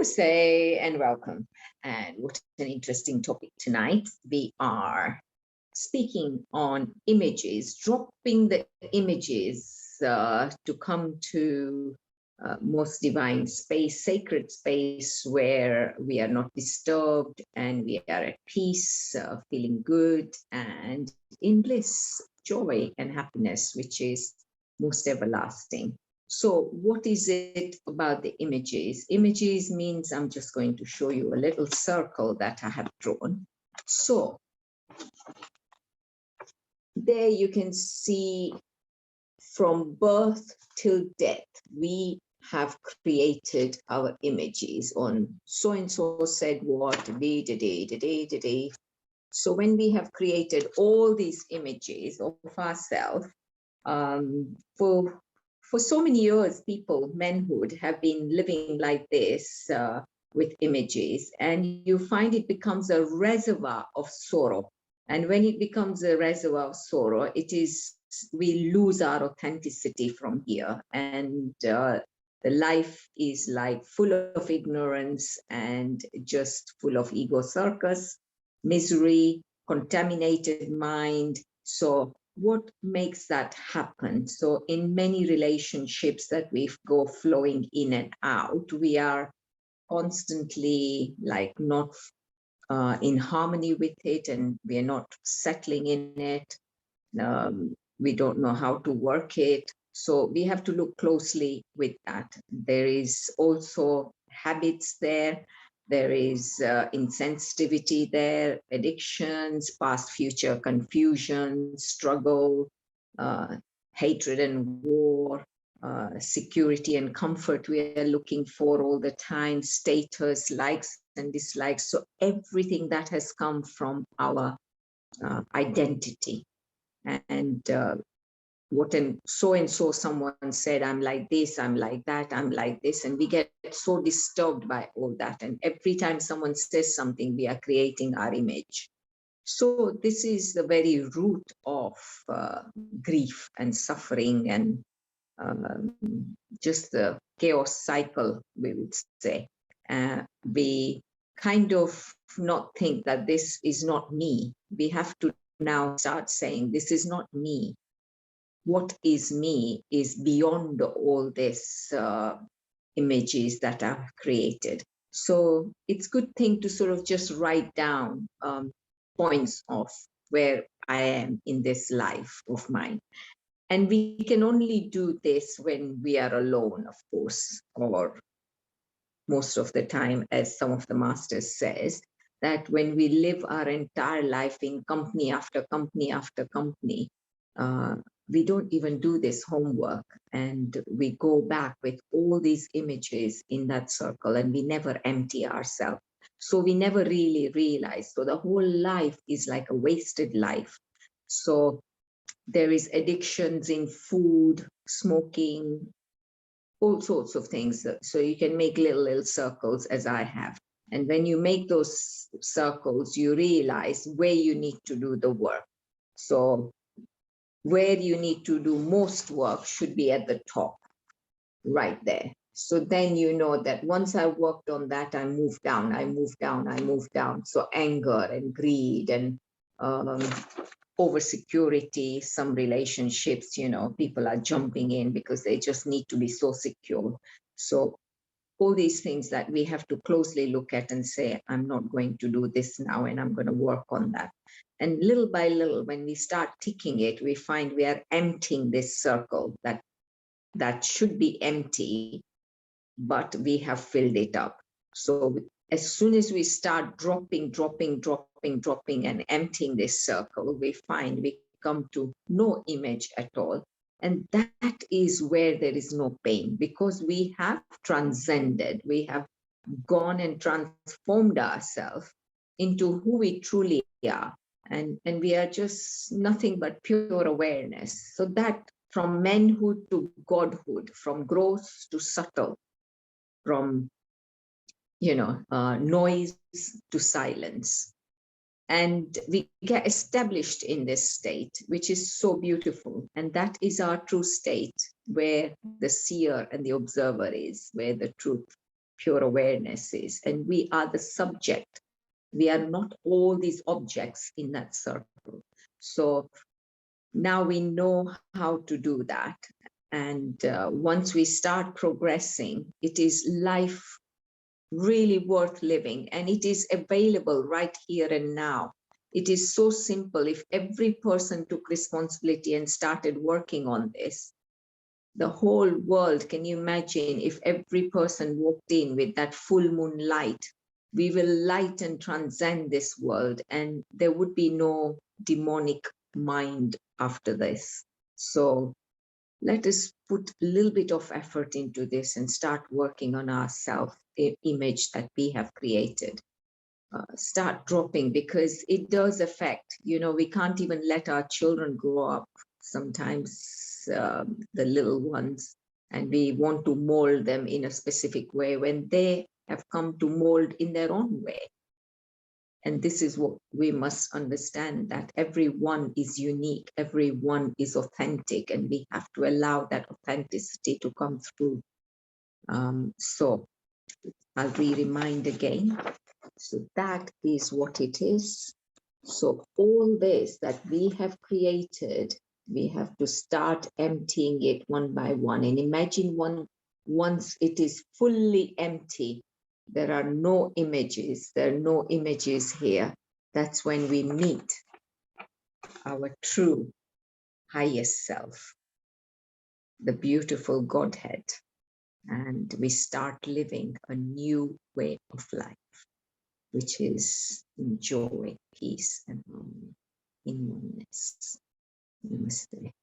Namaste and welcome. And what an interesting topic tonight. We are speaking on images, dropping the images to come to most divine space, sacred space where we are not disturbed and we are at peace, feeling good and in bliss, joy and happiness, which is most everlasting. So what is it about the images? Images means I'm just going to show you a little circle that I have drawn. So there you can see from birth till death, we have created our images on so-and-so said what, So when we have created all these images of ourselves, for so many years, people, manhood, have been living like this with images, and you find it becomes a reservoir of sorrow. And when it becomes a reservoir of sorrow, we lose our authenticity from here. And the life is like full of ignorance and just full of ego circus, misery, contaminated mind. So what makes that happen? So in many relationships that we go flowing in and out, we are constantly like not in harmony with it, and we are not settling in it. We don't know how to work it. So we have to look closely with that. There is also habits there. There is insensitivity there, addictions, past, future confusion, struggle, hatred and war, security and comfort we are looking for all the time, status, likes and dislikes. So everything that has come from our identity. And what and so someone said, I'm like this, I'm like that, I'm like this, and we get so disturbed by all that. And every time someone says something, we are creating our image. So this is the very root of grief and suffering and just the chaos cycle, we would say. We kind of not think that this is not me. We have to now start saying, this is not me. What is me is beyond all this images that are created. So it's a good thing to sort of just write down points of where I am in this life of mine. And we can only do this when we are alone, of course, or most of the time, as some of the masters says, that when we live our entire life in company after company after company, we don't even do this homework, and we go back with all these images in that circle, and we never empty ourselves. So we never really realize. So the whole life is like a wasted life. So there is addictions in food, smoking, all sorts of things. So you can make little circles as I have. And when you make those circles, you realize where you need to do the work. So where you need to do most work should be at the top, right there. So then you know that once I worked on that, I move down, I move down, I move down. So anger and greed and over security, some relationships, people are jumping in because they just need to be so secure. So all these things that we have to closely look at and say, I'm not going to do this now, and I'm going to work on that. And little by little, when we start ticking it, we find we are emptying this circle that should be empty, but we have filled it up. So as soon as we start dropping and emptying this circle, we find we come to no image at all. And that is where there is no pain, because we have transcended, we have gone and transformed ourselves into who we truly are. And we are just nothing but pure awareness. So that from manhood to godhood, from gross to subtle, from noise to silence. And we get established in this state, which is so beautiful. And that is our true state, where the seer and the observer is, where the truth, pure awareness is, and we are the subject. We are not all these objects in that circle. So now we know how to do that. And once we start progressing, it is life really worth living, and it is available right here and now. It is so simple. If every person took responsibility and started working on this, the whole world, can you imagine if every person walked in with that full moon light? We will light and transcend this world, and there would be no demonic mind after this. So let us put a little bit of effort into this and start working on our self-image that we have created. Start dropping, because it does affect, we can't even let our children grow up sometimes, the little ones, and we want to mold them in a specific way when they have come to mold in their own way. And this is what we must understand, that everyone is unique, everyone is authentic, and we have to allow that authenticity to come through. So I'll remind again. So that is what it is. So all this that we have created, we have to start emptying it one by one. And imagine once it is fully empty, there are no images, there are no images here. That's when we meet our true highest self, the beautiful Godhead, and we start living a new way of life, which is in joy, peace, and harmony, in oneness. Namaste.